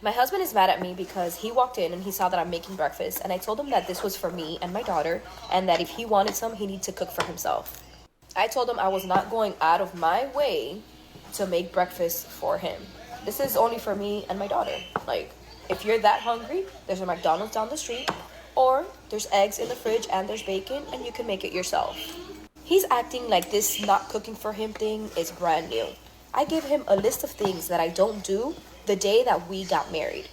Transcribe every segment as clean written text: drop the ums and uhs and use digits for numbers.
My husband is mad at me because he walked in and he saw that I'm making breakfast, and I told him that this was for me and my daughter, and that if he wanted some, he needed to cook for himself. I told him I was not going out of my way to make breakfast for him. This is only for me and my daughter. Like, if you're that hungry, there's a McDonald's down the street, or there's eggs in the fridge and there's bacon, and you can make it yourself. He's acting like this not cooking for him thing is brand new. I gave him a list of things that I don't do the day that we got married.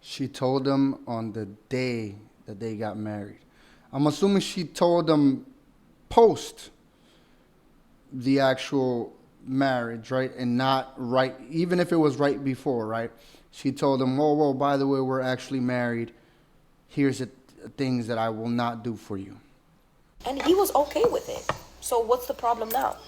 She told him on the day that they got married. I'm assuming she told him post the actual marriage, right? And not right, even if it was right before, right? She told him, whoa, whoa, by the way, we're actually married. Here's the things that I will not do for you. And he was okay with it. So what's the problem now?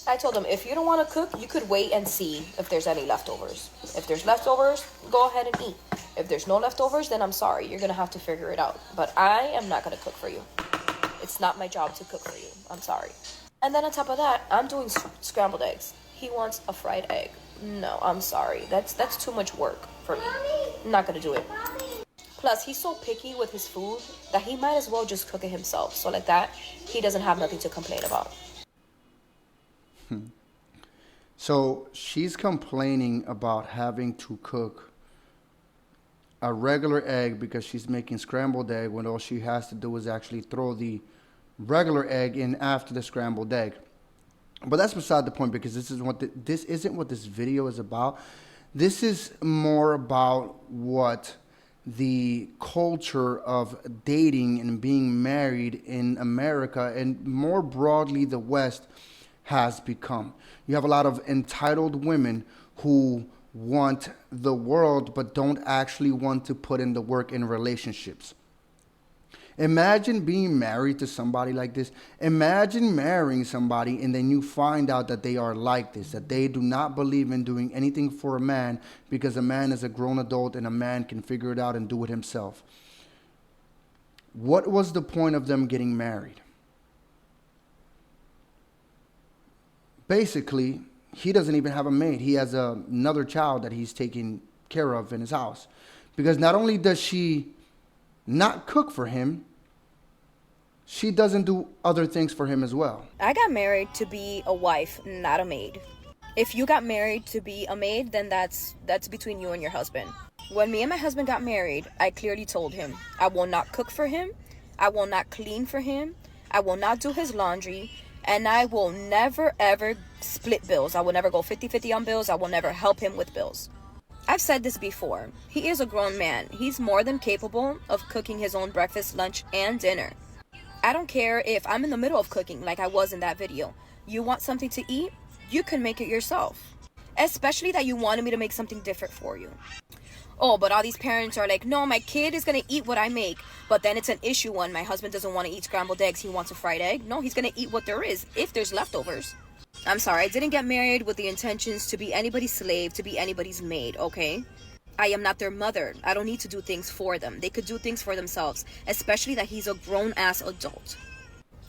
I told him, if you don't want to cook, you could wait and see if there's any leftovers. If there's leftovers, go ahead and eat. If there's no leftovers, then I'm sorry. You're going to have to figure it out. But I am not going to cook for you. It's not my job to cook for you. I'm sorry. And then on top of that, I'm doing scrambled eggs. He wants a fried egg. No, I'm sorry. That's too much work for me. I'm not going to do it. Plus, he's so picky with his food that he might as well just cook it himself. So like that, he doesn't have nothing to complain about. So she's complaining about having to cook a regular egg because she's making scrambled egg when all she has to do is actually throw the regular egg in after the scrambled egg. But that's beside the point, because this isn't what this video is about. This is more about what the culture of dating and being married in America, and more broadly the West, has become. You have a lot of entitled women who want the world but don't actually want to put in the work in relationships. Imagine being married to somebody like this. Imagine marrying somebody and then you find out that they are like this, that they do not believe in doing anything for a man because a man is a grown adult and a man can figure it out and do it himself. What was the point of them getting married? Basically, he doesn't even have a maid. He has another child that he's taking care of in his house. Because not only does she not cook for him, she doesn't do other things for him as well. I got married to be a wife, not a maid. If you got married to be a maid, then that's between you and your husband. When me and my husband got married, I clearly told him, I will not cook for him, I will not clean for him, I will not do his laundry, and I will never ever split bills. I will never go 50-50 on bills. I will never help him with bills. I've said this before. He is a grown man. He's more than capable of cooking his own breakfast, lunch, and dinner. I don't care if I'm in the middle of cooking like I was in that video. You want something to eat? You can make it yourself. Especially that you wanted me to make something different for you. Oh, but all these parents are like, no, my kid is going to eat what I make. But then it's an issue when my husband doesn't want to eat scrambled eggs. He wants a fried egg. No, he's going to eat what there is if there's leftovers. I'm sorry, I didn't get married with the intentions to be anybody's slave, to be anybody's maid, okay? I am not their mother. I don't need to do things for them. They could do things for themselves, especially that he's a grown-ass adult.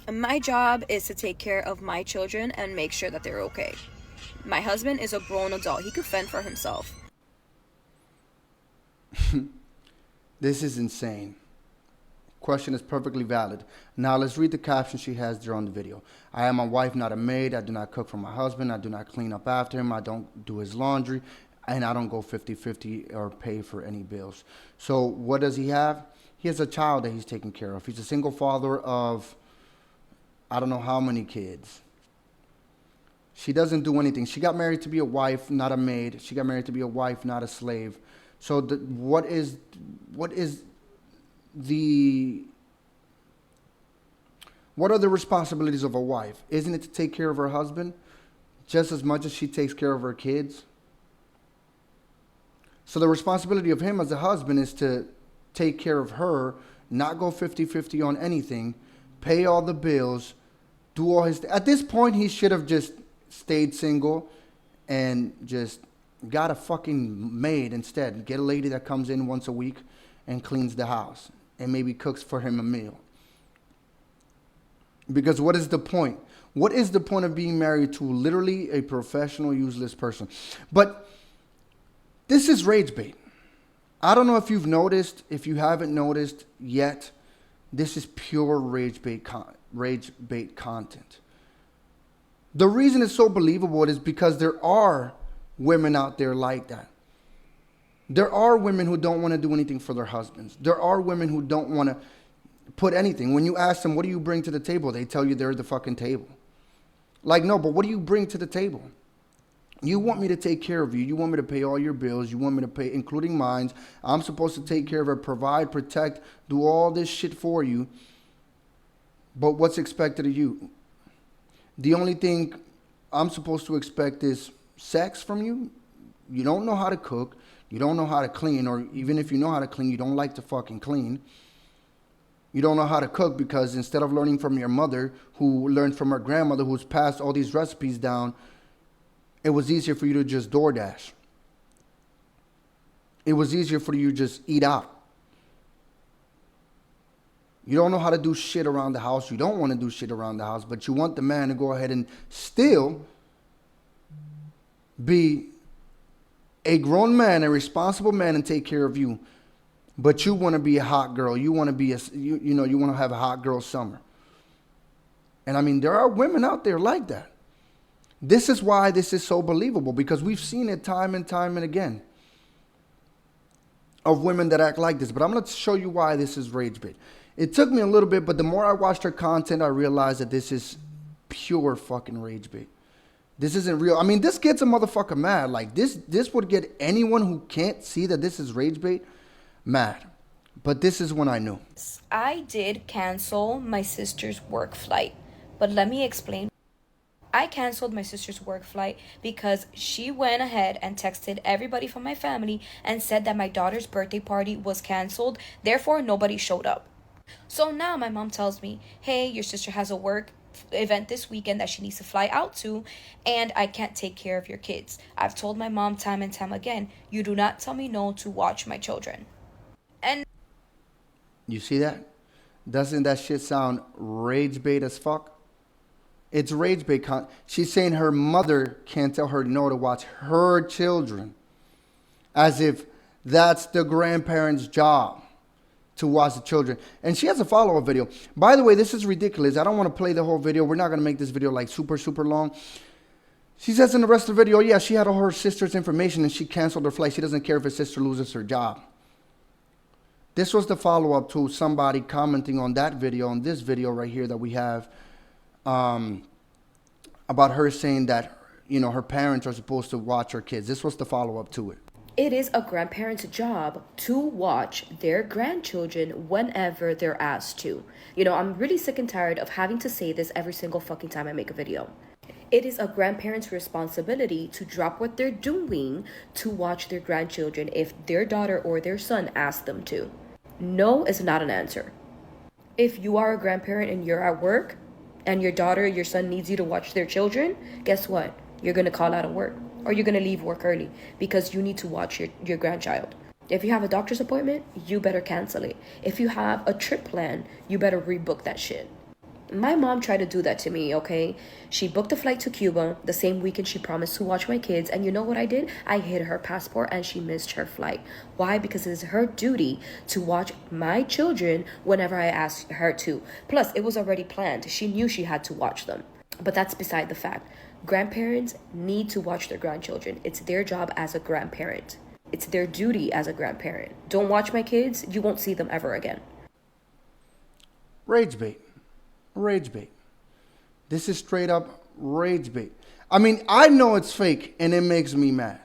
And my job is to take care of my children and make sure that they're okay. My husband is a grown adult. He could fend for himself. This is insane. Question is perfectly valid. Now let's read the caption she has there on the video. I am a wife, not a maid. I do not cook for my husband. I do not clean up after him. I don't do his laundry. And I don't go 50-50 or pay for any bills. So what does he have? He has a child that he's taking care of. He's a single father of I don't know how many kids. She doesn't do anything. She got married to be a wife, not a maid. She got married to be a wife, not a slave. So what are the responsibilities of a wife? Isn't it to take care of her husband just as much as she takes care of her kids? So the responsibility of him as a husband is to take care of her, not go 50-50 on anything, pay all the bills, do all his... At this point, he should have just stayed single and just got a fucking maid instead. Get a lady that comes in once a week and cleans the house and maybe cooks for him a meal. Because what is the point? What is the point of being married to literally a professional, useless person? But this is rage bait. I don't know if you've noticed, if you haven't noticed yet, this is pure rage bait content. The reason it's so believable is because there are women out there like that. There are women who don't want to do anything for their husbands. There are women who don't want to put anything. When you ask them, what do you bring to the table? They tell you they're the fucking table. Like, no, but what do you bring to the table? You want me to take care of you. You want me to pay all your bills. You want me to pay, including mine. I'm supposed to take care of it, provide, protect, do all this shit for you. But what's expected of you? The only thing I'm supposed to expect is sex from you. You don't know how to cook. You don't know how to clean. Or even if you know how to clean, you don't like to fucking clean. You don't know how to cook because instead of learning from your mother, who learned from her grandmother, who's passed all these recipes down, it was easier for you to just DoorDash. It was easier for you to just eat out. You don't know how to do shit around the house. You don't want to do shit around the house, but you want the man to go ahead and still be a grown man, a responsible man, and take care of you. But you want to be a hot girl. You want to be you want to have a hot girl summer. And I mean, there are women out there like that. This is why this is so believable, because we've seen it time and time and again of women that act like this. But I'm going to show you why this is rage bait. It took me a little bit, but the more I watched her content, I realized that this is pure fucking rage bait. This isn't real. I mean, this gets a motherfucker mad. Like, this would get anyone who can't see that this is rage bait mad. But this is when I knew. I did cancel my sister's work flight, but let me explain. I canceled my sister's work flight because she went ahead and texted everybody from my family and said that my daughter's birthday party was canceled. Therefore, nobody showed up. So now my mom tells me, hey, your sister has a work event this weekend that she needs to fly out to, and I can't take care of your kids. I've told my mom time and time again, you do not tell me no to watch my children. And you see that? Doesn't that shit sound rage bait as fuck? It's rage bait. She's saying her mother can't tell her no to watch her children, as if that's the grandparent's job to watch the children. And she has a follow-up video. By the way, this is ridiculous. I don't want to play the whole video. We're not going to make this video like super, super long. She says in the rest of the video, yeah, she had all her sister's information and she canceled her flight. She doesn't care if her sister loses her job. This was the follow-up to somebody commenting on that video, on this video right here that we have, about her saying that, her parents are supposed to watch her kids. This was the follow-up to it. It is a grandparent's job to watch their grandchildren whenever they're asked to. I'm really sick and tired of having to say this every single fucking time I make a video. It is a grandparent's responsibility to drop what they're doing to watch their grandchildren if their daughter or their son asks them to. No is not an answer. If you are a grandparent and you're at work and your daughter or your son needs you to watch their children, guess what? You're going to call out of work. Or you're going to leave work early because you need to watch your grandchild. If you have a doctor's appointment, you better cancel it. If you have a trip plan, you better rebook that shit. My mom tried to do that to me, okay? She booked a flight to Cuba the same weekend she promised to watch my kids. And you know what I did? I hid her passport and she missed her flight. Why? Because it is her duty to watch my children whenever I asked her to. Plus, it was already planned. She knew she had to watch them. But that's beside the fact. Grandparents need to watch their grandchildren. It's their job as a grandparent. It's their duty as a grandparent. Don't watch my kids, you won't see them ever again. Rage bait. Rage bait. This is straight up rage bait. I mean, I know it's fake and it makes me mad.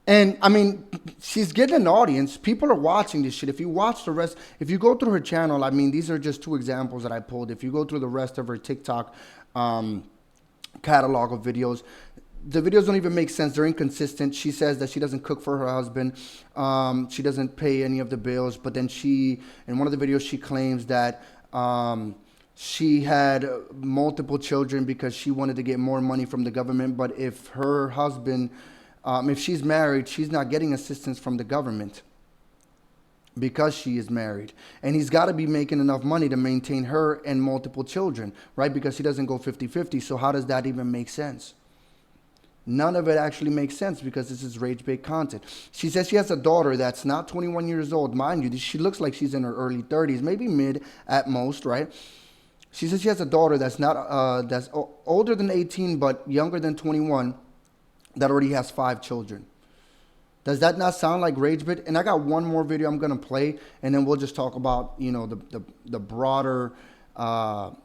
And I mean, she's getting an audience. People are watching this shit. If you watch the rest, if you go through her channel, I mean, these are just two examples that I pulled. If you go through the rest of her TikTok catalog of videos, the videos don't even make sense. They're inconsistent. She says that she doesn't cook for her husband. She doesn't pay any of the bills. But then in one of the videos, she claims that she had multiple children because she wanted to get more money from the government. But if her husband, if she's married, she's not getting assistance from the government because she is married. And he's got to be making enough money to maintain her and multiple children, right? Because he doesn't go 50-50. So how does that even make sense? None of it actually makes sense because this is rage bait content. She says she has a daughter that's not 21 years old. Mind you, she looks like she's in her early 30s, maybe mid at most, right? She says she has a daughter that's not that's older than 18 but younger than 21 that already has 5 children. Does that not sound like rage bait? And I got one more video I'm gonna play, and then we'll just talk about, you know, the broader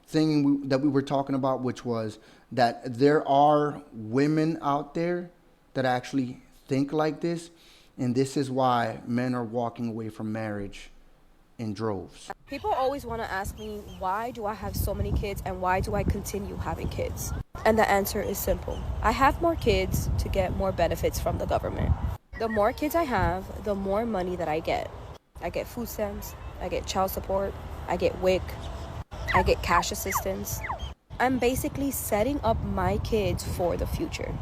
thing that we were talking about, which was that there are women out there that actually think like this, and this is why men are walking away from marriage in droves. People always want to ask me, why do I have so many kids and why do I continue having kids? And the answer is simple. I have more kids to get more benefits from the government. The more kids I have, the more money that I get. I get food stamps, I get child support, I get WIC, I get cash assistance. I'm basically setting up my kids for the future.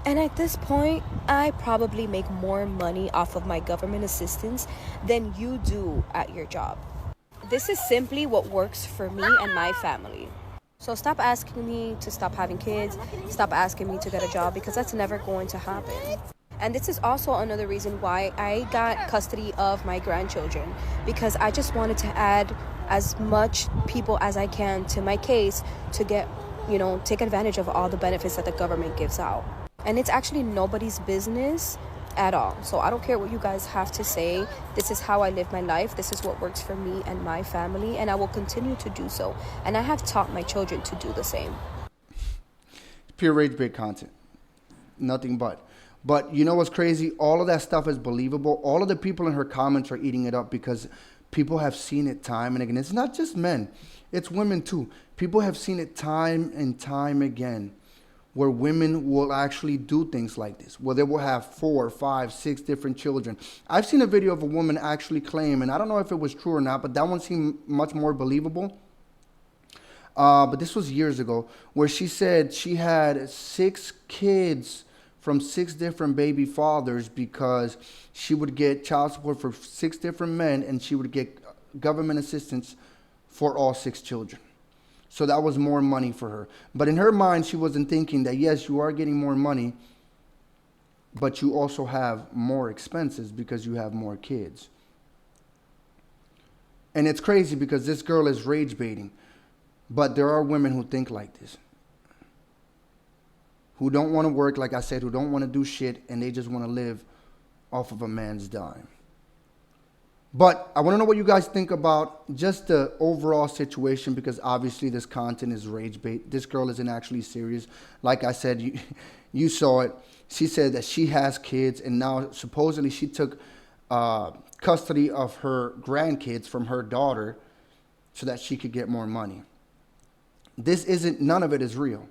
And at this point, I probably make more money off of my government assistance than you do at your job. This is simply what works for me and my family. So stop asking me to stop having kids, stop asking me to get a job, because that's never going to happen. And this is also another reason why I got custody of my grandchildren, because I just wanted to add as much people as I can to my case to get, you know, take advantage of all the benefits that the government gives out. And it's actually nobody's business at all. So I don't care what you guys have to say. This is how I live my life. This is what works for me and my family, and I will continue to do so. And I have taught my children to do the same. Pure rage bait content. Nothing but. But you know what's crazy? All of that stuff is believable. All of the people in her comments are eating it up because people have seen it time and again. It's not just men. It's women too. People have seen it time and time again where women will actually do things like this, where they will have 4, 5, 6 different children. I've seen a video of a woman actually claim, and I don't know if it was true or not, but that one seemed much more believable. But this was years ago, where she said she had 6 kids from 6 different baby fathers because she would get child support for 6 different men and she would get government assistance for all 6 children. So that was more money for her. But in her mind, she wasn't thinking that, yes, you are getting more money, but you also have more expenses because you have more kids. And it's crazy because this girl is rage baiting. But there are women who think like this, who don't want to work, like I said, who don't want to do shit, and they just want to live off of a man's dime. But I want to know what you guys think about just the overall situation, because obviously this content is rage bait. This girl isn't actually serious. Like I said, you saw it. She said that she has kids, and now supposedly she took custody of her grandkids from her daughter so that she could get more money. None of it is real.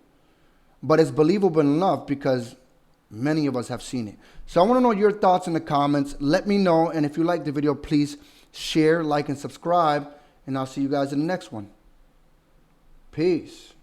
But it's believable enough because many of us have seen it. So I want to know your thoughts in the comments. Let me know. And if you like the video, please share, like, and subscribe. And I'll see you guys in the next one. Peace.